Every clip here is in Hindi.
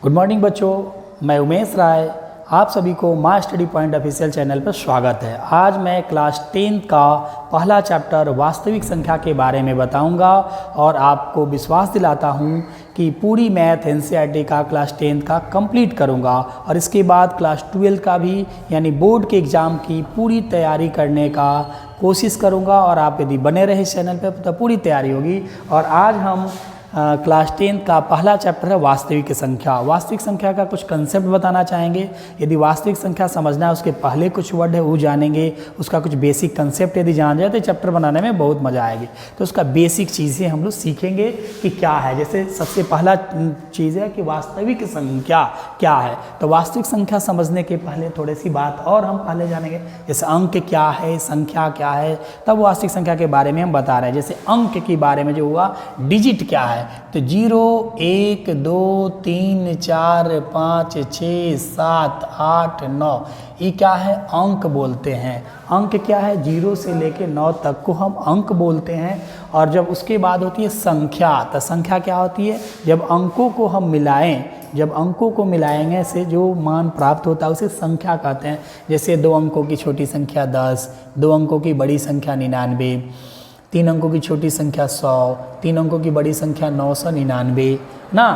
गुड मॉर्निंग बच्चों, मैं उमेश राय आप सभी को my study point official channel पर स्वागत है। आज मैं क्लास 10 का पहला चैप्टर वास्तविक संख्या के बारे में बताऊंगा और आपको विश्वास दिलाता हूं कि पूरी मैथ एनसीईआरटी का क्लास 10 का कंप्लीट करूंगा और इसके बाद क्लास 12 का भी यानी बोर्ड के एग्ज़ाम की पूरी तैयारी करने का कोशिश करूंगा। और आप यदि बने रहे इस चैनल पर तो पूरी तैयारी होगी। और आज हम क्लास 10 का पहला चैप्टर है वास्तविक संख्या। वास्तविक संख्या का कुछ कंसेप्ट बताना चाहेंगे। यदि वास्तविक संख्या समझना है उसके पहले कुछ वर्ड है वो जानेंगे, उसका कुछ बेसिक कंसेप्ट यदि जान जाए तो चैप्टर बनाने में बहुत मज़ा आएगी। तो उसका बेसिक चीज़ें हम लोग सीखेंगे कि क्या है। जैसे सबसे पहला चीज़ है कि वास्तविक संख्या क्या है। तो वास्तविक संख्या समझने के पहले थोड़ी सी बात और हम पहले जानेंगे, जैसे अंक क्या है, संख्या क्या है, तब वास्तविक संख्या के बारे में हम बता रहे हैं। जैसे अंक के बारे में जो हुआ, डिजिट क्या है, तो 0 1 2 3 4 5 6 7 8 9 ये क्या है, अंक बोलते हैं। अंक क्या है, 0 से लेके 9 तक को हम अंक बोलते हैं। और जब उसके बाद होती है संख्या, तो संख्या क्या होती है, जब अंकों को हम मिलाएं, जब अंकों को मिलाएंगे से जो मान प्राप्त होता है उसे संख्या कहते हैं। जैसे 2 अंकों की छोटी संख्या 10, 2 अंकों की बड़ी संख्या 99, 3 अंकों की छोटी संख्या 100, 3 अंकों की बड़ी संख्या 999 ना।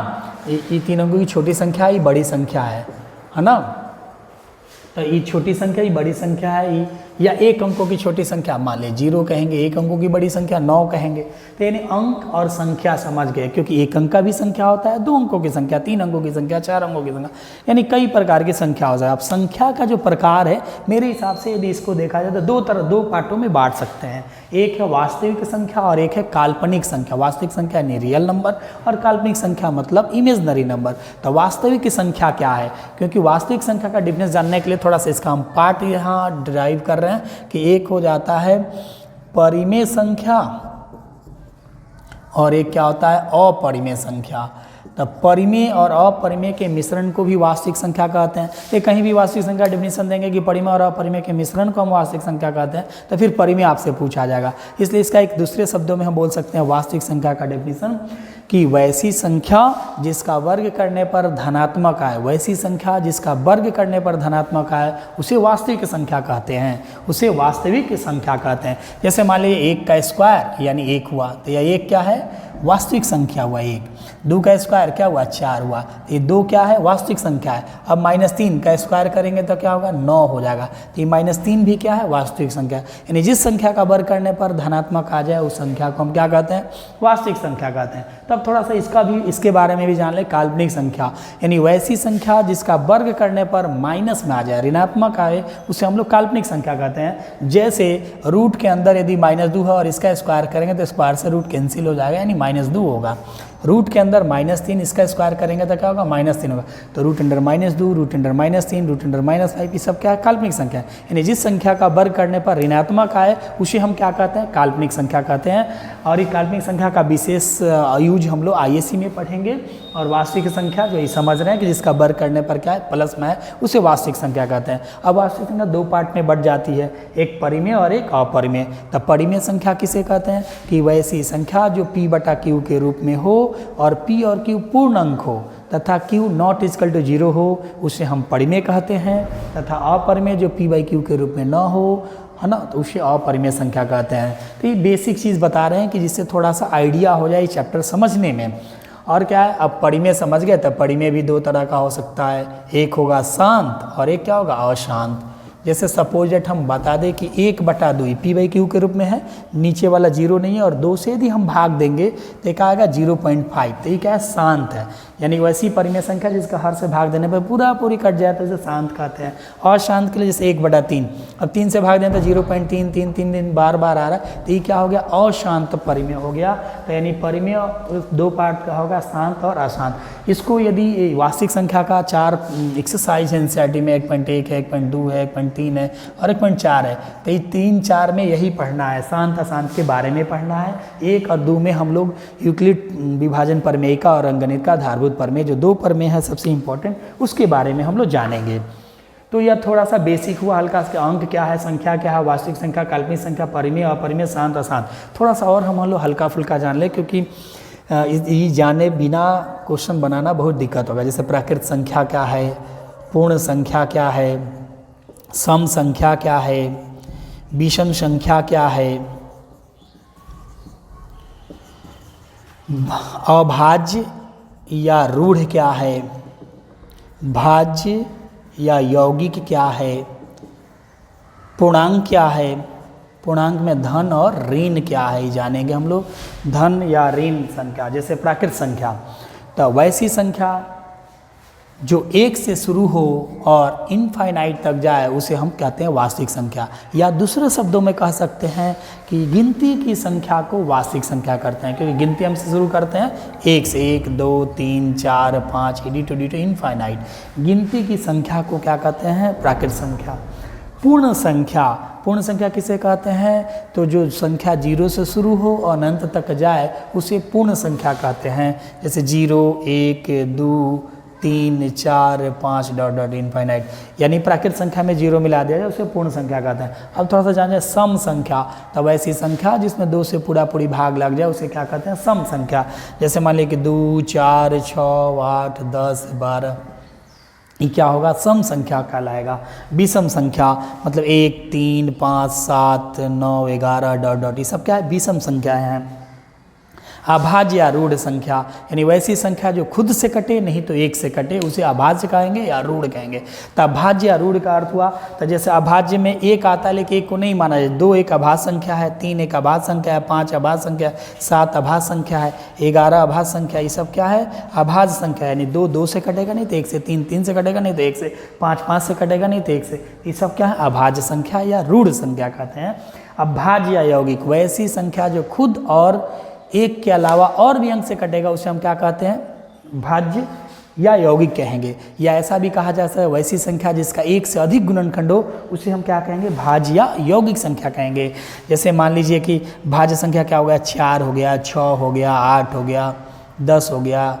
ये 3 अंकों की छोटी संख्या ही बड़ी संख्या है ना। तो ये छोटी संख्या ही बड़ी संख्या है ये। या 1 अंकों की छोटी संख्या, मान लीजिए 0 कहेंगे, 1 अंकों की बड़ी संख्या 9 कहेंगे। तो यानी अंक और संख्या समझ गए, क्योंकि 1 अंक का भी संख्या होता है, 2 अंकों की संख्या, 3 अंकों की संख्या, 4 अंकों की संख्या, यानी कई प्रकार की संख्या हो जाए। अब संख्या का जो प्रकार है मेरे हिसाब से यदि इसको देखा जाए तो दो पार्टों में बांट सकते हैं। एक है वास्तविक संख्या और एक है काल्पनिक संख्या। वास्तविक संख्या यानी रियल नंबर और काल्पनिक संख्या मतलब इमेजनरी नंबर। तो वास्तविक संख्या क्या है, क्योंकि वास्तविक संख्या का डिफरेंस जानने के लिए थोड़ा सा इसका हम पार्ट यहाँ ड्राइव कर रहे हैं कि एक हो जाता है परिमेय संख्या और एक क्या होता है अपरिमेय संख्या। तो परिमेय और अपरिमेय के मिश्रण को भी वास्तविक संख्या कहते हैं। ये कहीं भी वास्तविक संख्या डिफिनेशन देंगे कि परिमेय और अपरिमेय के मिश्रण को हम वास्तविक संख्या कहते हैं, तो फिर परिमेय आपसे पूछा जाएगा। इसलिए इसका एक दूसरे शब्दों में हम बोल सकते हैं वास्तविक संख्या का डिफिनेशन कि वैसी संख्या जिसका वर्ग करने पर धनात्मक आए, वैसी संख्या जिसका वर्ग करने पर धनात्मक आए उसे वास्तविक संख्या कहते हैं, उसे वास्तविक संख्या कहते हैं। जैसे मान लीजिए 1 का स्क्वायर यानी 1 हुआ, तो यह 1 क्या है, वास्तविक संख्या हुआ 1। 2 का स्क्वायर क्या हुआ, 4 हुआ, ये 2 क्या है, वास्तविक संख्या है। अब -3 का स्क्वायर करेंगे तो क्या होगा, 9 हो जाएगा। तो ये -3 भी क्या है, वास्तविक संख्या। यानी जिस संख्या का वर्ग करने पर धनात्मक आ जाए उस संख्या को हम क्या कहते हैं, वास्तविक संख्या कहते हैं। तब थोड़ा सा इसके बारे में भी जान ले, काल्पनिक संख्या यानी वैसी संख्या जिसका वर्ग करने पर माइनस में आ जाए, ऋणात्मक आए, उसे हम लोग काल्पनिक संख्या कहते हैं। जैसे रूट के अंदर यदि -2 है और इसका स्क्वायर करेंगे तो स्क्वायर से रूट कैंसिल हो जाएगा, यानी -2 होगा। रूट के अंदर -3 इसका स्क्वायर करेंगे तो क्या होगा, -3 होगा। तो root under -2, root under -3, root under -5 ये सब क्या है, काल्पनिक संख्या है। यानी जिस संख्या का वर्ग करने पर ऋणात्मक आए उसे हम क्या कहते हैं, काल्पनिक संख्या कहते हैं। और ये काल्पनिक संख्या का विशेष यूज हम लोग आईएससी में पढ़ेंगे। और वास्तविक संख्या जो ये समझ रहे हैं कि जिसका वर्ग करने पर क्या है, प्लस में है, उसे वास्तविक संख्या कहते हैं। अब वास्तविक संख्या 2 पार्ट में बढ़ जाती है, एक परिमेय और एक अपरिमेय। तब परिमेय संख्या किसे कहते हैं कि वैसी संख्या जो P/Q के रूप में हो और P और Q पूर्ण अंक हो तथा Q नॉट इक्वल टू 0 हो उसे हम परिमेय कहते हैं। तथा अपरिमेय जो P/Q के रूप में न हो, है ना, तो उसे अपरिमेय संख्या कहते हैं। तो ये बेसिक चीज़ बता रहे हैं कि जिससे थोड़ा सा आइडिया हो जाए चैप्टर समझने में। और क्या है, अब परिमेय समझ गए, तब परिमेय भी 2 तरह का हो सकता है, एक होगा शांत और एक क्या होगा, अशांत। जैसे सपोजेट हम बता दें कि 1/2 P/Q के रूप में है, नीचे वाला 0 नहीं है और 2 से यदि हम भाग देंगे तो क्या आएगा 0.5, तो ये क्या है, शांत है। यानी वैसी परिमेय संख्या जिसका हर से भाग देने पर पूरी कट जाए तो उसे शांत कहते हैं। अशांत के लिए जैसे 1/3, अब 3 से भाग दें तो 0.3 बार आ रहा है, तो ये क्या हो गया, अशांत परिमेय हो गया। तो यानी परिमेय 2 पार्ट का होगा, शांत और अशांत। इसको यदि वास्तविक संख्या का 4 एक्सरसाइज है एनसीईआरटी में, 1.1 है, 1.2 है, 1.3 है और 1.4 है। तो ये 3, 4 में यही पढ़ना है, शांत अशांत के बारे में पढ़ना है। 1 और 2 में हम लोग यूक्लिड विभाजन प्रमेय का और अंकगणित का आधारभूत प्रमेय, जो 2 प्रमेय है सबसे इंपॉर्टेंट, उसके बारे में हम लोग जानेंगे। तो यह थोड़ा सा बेसिक हुआ, हल्का सा अंक क्या है, संख्या क्या है, वास्तविक संख्या, काल्पनिक संख्या, परिमेय, अपरिमेय, शांत अशांत। थोड़ा सा और हम लोग हल्का फुल्का जान ले, क्योंकि ये जाने बिना क्वेश्चन बनाना बहुत दिक्कत होगा। जैसे प्राकृत संख्या क्या है, पूर्ण संख्या क्या है, सम संख्या क्या है, विषम संख्या क्या है, अभाज्य या रूढ़ क्या है, भाज्य या यौगिक क्या है, पूर्णांक क्या है, पूर्णांक में धन और ऋण क्या है, ये जानेंगे हम लोग। धन या ऋण संख्या, जैसे प्राकृत संख्या, तो वैसी संख्या जो एक से शुरू हो और इनफाइनाइट तक जाए उसे हम कहते हैं वास्तविक संख्या, या दूसरे शब्दों में कह सकते हैं कि गिनती की संख्या को वास्तविक संख्या करते हैं, क्योंकि गिनती हम से शुरू करते हैं एक से, 1 2 3 4 5 डी टू इनफाइनाइट। गिनती की संख्या को क्या कहते हैं? प्राकृत संख्या। पूर्ण संख्या, पूर्ण संख्या किसे कहते हैं? तो जो संख्या 0 से शुरू हो और अनंत तक जाए उसे पूर्ण संख्या कहते हैं। जैसे 0 1 2 3 4 5 डॉट इनफाइनाइट, यानी प्राकृत संख्या में 0 मिला दिया जाए उसे पूर्ण संख्या कहते हैं। अब थोड़ा सा जान जाए सम संख्या, तब ऐसी संख्या जिसमें 2 से पूरा पूरी भाग लग जाए उसे क्या कहते हैं? सम संख्या। जैसे मान लीजिए कि 2 4 6 8 10 12, ये क्या होगा? सम संख्या कहलाएगा। विषम संख्या मतलब 1 3 5 7 9 11 डॉट, ये सब क्या है? विषम संख्या हैं। अभाज्य या रूढ़ संख्या, यानी वैसी संख्या जो खुद से कटे नहीं तो एक से कटे उसे अभाज्य कहेंगे या रूढ़ कहेंगे। तो अभाज्य या रूढ़ का अर्थ हुआ, तो जैसे अभाज्य में 1 आता है लेकिन 1 को नहीं माना जाए, 2 एक अभाज्य संख्या है, 3 एक अभाज्य संख्या है, 5 अभाज्य संख्या है, 7 अभाज्य संख्या है, 11 अभाज्य संख्या, ये सब क्या है? अभाज्य संख्या। यानी 2 2 से कटेगा नहीं तो 1 से, 3 3 से कटेगा नहीं तो 1 से, 5 5 से कटेगा नहीं तो 1 से, ये सब क्या है? अभाज्य संख्या या रूढ़ संख्या कहते हैं। अभाज्य या यौगिक, वैसी संख्या जो खुद और एक के अलावा और भी अंक से कटेगा उसे हम क्या कहते हैं? भाज्य या यौगिक कहेंगे। या ऐसा भी कहा जा सकता है वैसी संख्या जिसका एक से अधिक गुणनखंड हो उसे हम क्या कहेंगे? भाज्य या यौगिक संख्या कहेंगे। जैसे मान लीजिए कि भाज्य संख्या क्या हो गया? 4 हो गया, 6 हो गया, 8 हो गया, 10 हो गया,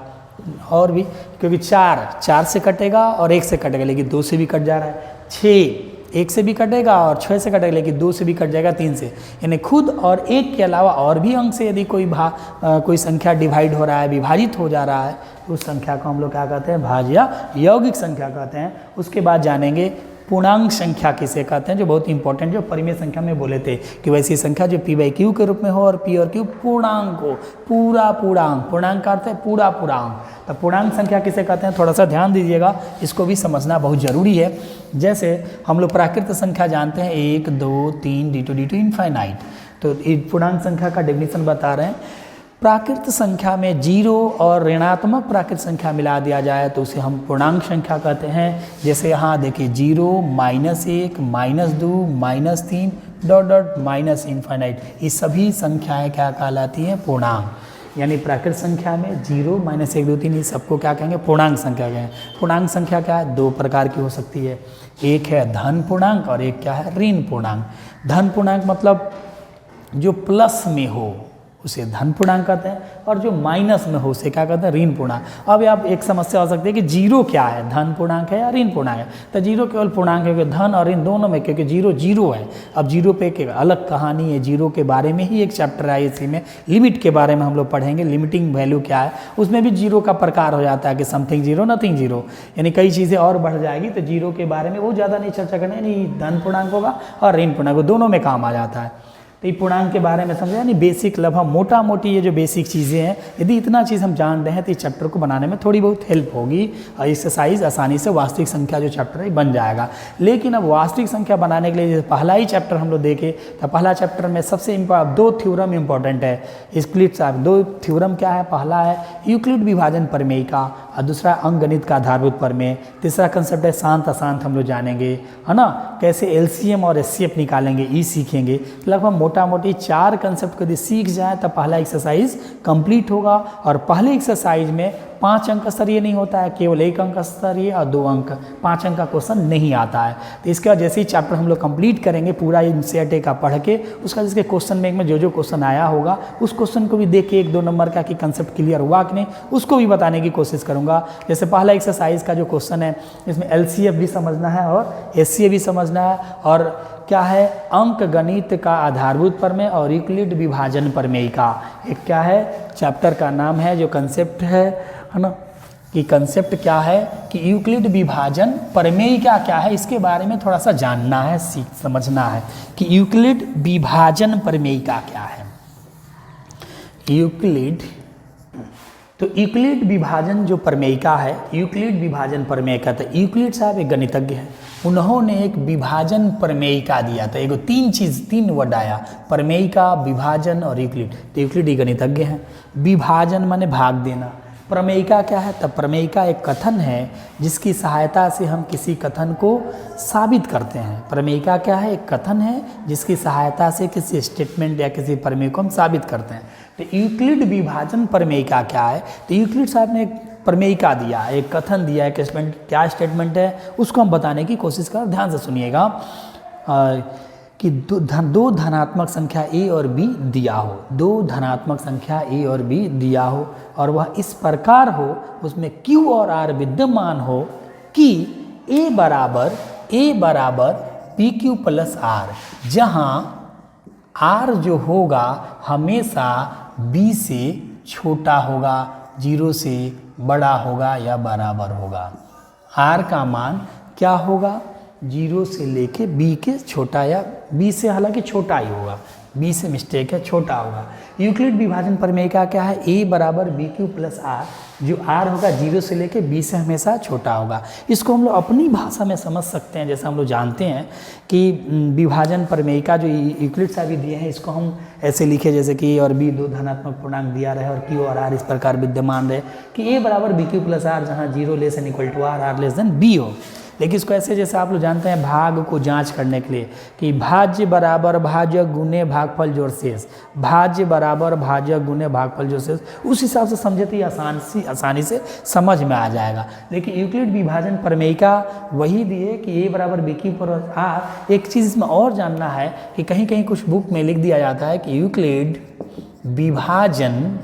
और भी, क्योंकि 4 से कटेगा और 1 से कटेगा, लेकिन 2 से भी कट जा रहा है। 6 1 से भी कटेगा और 6 से कटेगा, लेकिन 2 से भी कट जाएगा, 3 से। यानी खुद और एक के अलावा और भी अंक से यदि कोई संख्या डिवाइड हो रहा है, विभाजित हो जा रहा है, तो उस संख्या को हम लोग क्या कहते हैं? भाज्य या यौगिक संख्या कहते हैं। उसके बाद जानेंगे पूर्णांक संख्या किसे कहते हैं, जो बहुत इंपॉर्टेंट, जो परिमेय संख्या में बोले थे कि वैसी संख्या जो p/q के रूप में हो और p और q पूर्णांक हो, पूरा पूर्णांक। पूर्णांक का अर्थ है पूरा पूर्णांक। तो पूर्णांक संख्या किसे कहते हैं? थोड़ा सा ध्यान दीजिएगा, इसको भी समझना बहुत जरूरी है। जैसे हम लोग प्राकृत संख्या जानते हैं 1 2 3 डी टू इनफाइनाइट, तो पूर्णांक संख्या का डेफिनेशन बता रहे हैं। प्राकृत संख्या में 0 और ऋणात्मक प्राकृत संख्या मिला दिया जाए तो उसे हम पूर्णांक संख्या कहते हैं। जैसे यहाँ देखिए 0 -1 -2 -3 डॉट माइनस इनफाइनाइट, ये सभी संख्याएं क्या कहलाती हैं? पूर्णांक। यानी प्राकृत संख्या में 0 -1 2 3 ये सबको क्या कहेंगे? पूर्णांक संख्या कहेंगे। पूर्णांक संख्या क्या है? 2 प्रकार की हो सकती है, एक है धन पूर्णांक और एक क्या है? ऋण पूर्णांक। धन पूर्णांक मतलब जो प्लस में हो उसे धन पूर्णांक कहते हैं, और जो माइनस में हो उसे क्या कहते हैं? ऋण पूर्णांक। अब आप एक समस्या हो सकती है कि 0 क्या है? धन पूर्णांक है या ऋण पूर्णांक है? तो 0 केवल पूर्णांक है, क्योंकि धन और ऋण दोनों में, क्योंकि 0 0 है। अब 0 पे एक अलग कहानी है, 0 के बारे में ही एक चैप्टर है, इसी में लिमिट के बारे में हम लोग पढ़ेंगे, लिमिटिंग वैल्यू क्या है। उसमें भी 0 का प्रकार हो जाता है कि समथिंग 0 नथिंग 0, यानी कई चीज़ें और बढ़ जाएगी। तो 0 के बारे में बहुत ज़्यादा नहीं चर्चा करना, यानी धन पूर्णांक होगा और ऋण पूर्णांक, दोनों में काम आ जाता है। तो ये पूर्णांक के बारे में समझा, यानी बेसिक लगभग मोटा मोटी ये जो बेसिक चीज़ें हैं, यदि इतना चीज़ हम जान रहे हैं तो इस चैप्टर को बनाने में थोड़ी बहुत हेल्प होगी और एक्सरसाइज आसानी से वास्तविक संख्या जो चैप्टर है बन जाएगा। लेकिन अब वास्तविक संख्या बनाने के लिए जैसे पहला ही चैप्टर हम लोग देखें तो पहला चैप्टर में सबसे 2 थ्योरम इंपॉर्टेंट है। स्प्लिट 2 थ्योरम क्या है? पहला है यूक्लिड विभाजन प्रमेय का और दूसरा अंकगणित का आधारभूत प्रमेय। तीसरा कंसेप्ट है शांत अशांत, हम लोग जानेंगे, है ना, कैसे एलसीएम और एचसीएफ निकालेंगे, ये सीखेंगे। लगभग मोटा मोटी 4 कंसेप्ट यदि सीख जाए तो पहला एक्सरसाइज कंप्लीट होगा। और पहले एक्सरसाइज में 5 अंक स्तरीय नहीं होता है, केवल 1 अंक स्तरीय और 2 अंक, 5 अंक का क्वेश्चन नहीं आता है। तो इसके बाद जैसे ही चैप्टर हम लोग कंप्लीट करेंगे पूरा एनसीईआरटी का पढ़ के, उसका जिसके क्वेश्चन बैंक में जो क्वेश्चन आया होगा उस क्वेश्चन को भी देख के 1-2 नंबर का कि कंसेप्ट क्लियर हुआ कि नहीं, उसको भी बताने की कोशिश करूँगा। जैसे पहला एक्सरसाइज का जो क्वेश्चन है इसमें एलसीएफ भी समझना है और एचसीएफ भी समझना है, और क्या है, अंक गणित का आधारभूत प्रमेय और यूक्लिड विभाजन प्रमेय का एक क्या है चैप्टर का नाम है, जो कंसेप्ट है ना, कि कंसेप्ट क्या है कि यूक्लिड विभाजन प्रमेय क्या क्या है, इसके बारे में थोड़ा सा जानना है, समझना है कि यूक्लिड विभाजन प्रमेय का क्या है। यूक्लिड, तो यूक्लिड विभाजन जो प्रमेयिका है, यूक्लिड विभाजन प्रमेयिका, तो यूक्लिड साहब एक गणितज्ञ हैं, उन्होंने एक विभाजन प्रमेयिका दिया था। एगो तीन वर्ड आया, प्रमेयिका, विभाजन और यूक्लिड। तो यूक्लिड ही गणितज्ञ हैं। विभाजन माने भाग देना, प्रमेयिका क्या है, तब प्रमेयिका एक कथन है जिसकी सहायता से हम किसी कथन को साबित करते हैं। प्रमेयिका क्या है, एक कथन है जिसकी सहायता से किसी स्टेटमेंट या किसी प्रमेय को हम साबित करते हैं। तो यूक्लिड विभाजन प्रमेयिका क्या है, तो यूक्लिड साहब ने एक प्रमेयिका दिया, एक कथन दिया, एक स्टेटमेंट, क्या स्टेटमेंट है उसको हम बताने की कोशिश कर, ध्यान से सुनिएगा कि दो धनात्मक संख्या a और b दिया हो, दो धनात्मक संख्या a और b दिया हो और वह इस प्रकार हो, उसमें q और r विद्यमान हो कि a बराबर पी क्यू प्लस r, जहाँ r जो होगा हमेशा b से छोटा होगा, 0 से बड़ा होगा या बराबर होगा। r का मान क्या होगा, 0 से लेके b के छोटा, या b से हालांकि छोटा ही होगा, b से मिस्टेक है, छोटा होगा। यूक्लिड विभाजन प्रमेयिका क्या है, a बराबर बी क्यू प्लस आर, जो r होगा 0 से लेके b से हमेशा छोटा होगा। इसको हम लोग अपनी भाषा में समझ सकते हैं, जैसे हम लोग जानते हैं कि विभाजन प्रमेयिका जो यूक्लिड साहब भी दिए हैं, इसको हम ऐसे लिखे जैसे कि a और b दो धनात्मक पूर्णांक दिया रहे और q और r इस प्रकार विद्यमान रहे कि a बराबर बी क्यू प्लस आर, जहाँ 0 less n equal to R, R less than b हो। लेकिन इसको ऐसे जैसे आप लोग जानते हैं भाग को जांच करने के लिए कि भाज्य बराबर भाज्य गुने भागफल जोड़ शेष, भाज्य बराबर भाज्य गुने भागफल जोड़ शेष, उस हिसाब से समझे तो आसानी से समझ में आ जाएगा। लेकिन यूक्लिड विभाजन प्रमेयिका वही दिए कि a बराबर बी क्यू प्लस आर। एक चीज़ इसमें और जानना है कि कहीं कहीं कुछ बुक में लिख दिया जाता है कि यूक्लिड विभाजन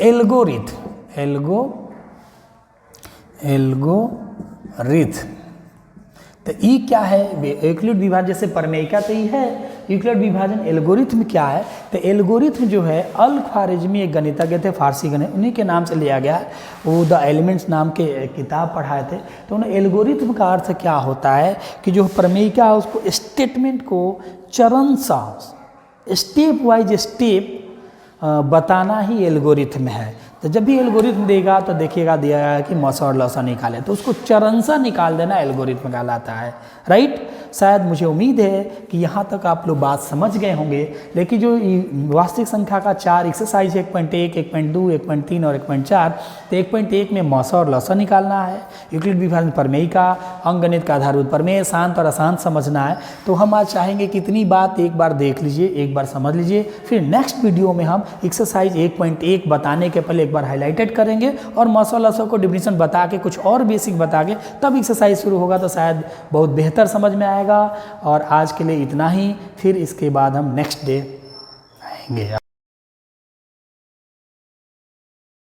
एल्गोरिथम, तो ई क्या है, यूक्लिड विभाजन जैसे प्रमेयिका तो ई है, यूक्लिड विभाजन एल्गोरिथम क्या है, तो एल्गोरिथम जो है अल-ख्वारिज़मी एक गणितज्ञ थे, फारसी गणित, उन्हीं के नाम से लिया गया है। वो द एलिमेंट्स नाम के किताब पढ़ाए थे, तो उन्हें एल्गोरिथम का अर्थ क्या होता है कि जो प्रमेयिका है उसको स्टेटमेंट को चरण सा स्टेप वाइज स्टेप बताना ही एल्गोरिथम है। तो जब भी एल्गोरिथम देगा तो देखिएगा दिया गया है कि मौसा और लौसा निकाले, तो उसको चरणसा निकाल देना एल्गोरिथम कहलाता है, राइट। शायद मुझे उम्मीद है कि यहाँ तक आप लोग बात समझ गए होंगे। लेकिन जो वास्तविक संख्या का 4 एक्सरसाइज 1.1, 1.2, 1.3 और 1.4, तो 1.1 में मौसा और लौसा निकालना है, यूक्लिड विभाजन प्रमेयिका, अंकगणित का आधारभूत प्रमेय, शांत और अशांत समझना है। तो हम आज चाहेंगे कि इतनी बात एक बार देख लीजिए, एक बार समझ लीजिए, फिर नेक्स्ट वीडियो में हम एक्सरसाइज 1.1 बताने के पहले एक बार हाईलाइटेड करेंगे और मौसा लौसा को डिफिनीशन बता के कुछ और बेसिक बता के तब एक्सरसाइज शुरू होगा, तो शायद बहुत बेहतर समझ में आएगा। और आज के लिए इतना ही, फिर इसके बाद हम नेक्स्ट डे आएंगे।